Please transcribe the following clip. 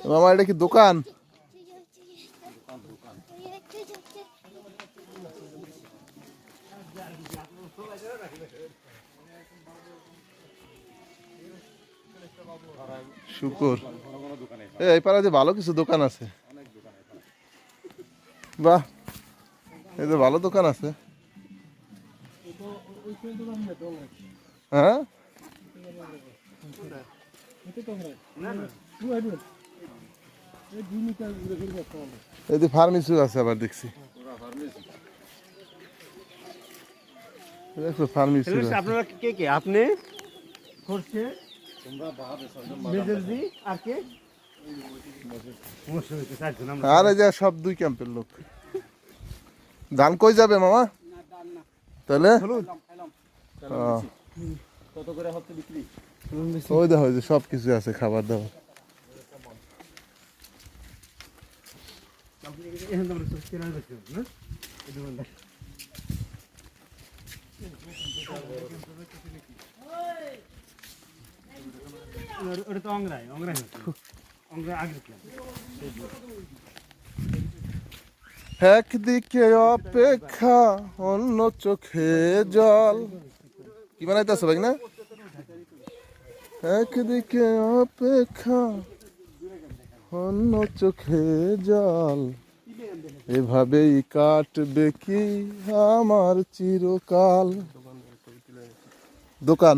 মামা এটা কি দোকান? শুকুর এই পাড়াতে ভালো কিছু দোকান আছে। বাহ, এই তো ভালো দোকান আছে। হ্যাঁ, এই যে ফার্মেসি আছে আবার দেখছি। ফার্মেসি আপনারা কে কে? আপনি আর এই যে সব 2 ক্যাম্পের লোক। ধান কই যাবে মামা তাহলে? ওই দেখো যে সব কিছু আছে, খাবার দাবার। একদিকে অপেক্ষা অন্য চোখে জল। কি বানাইতেছো ভাই না? একদিকে অপেক্ষা অন্য চোখে জল, এভাবেই কাটবে কি আমার চিরকাল। দোকান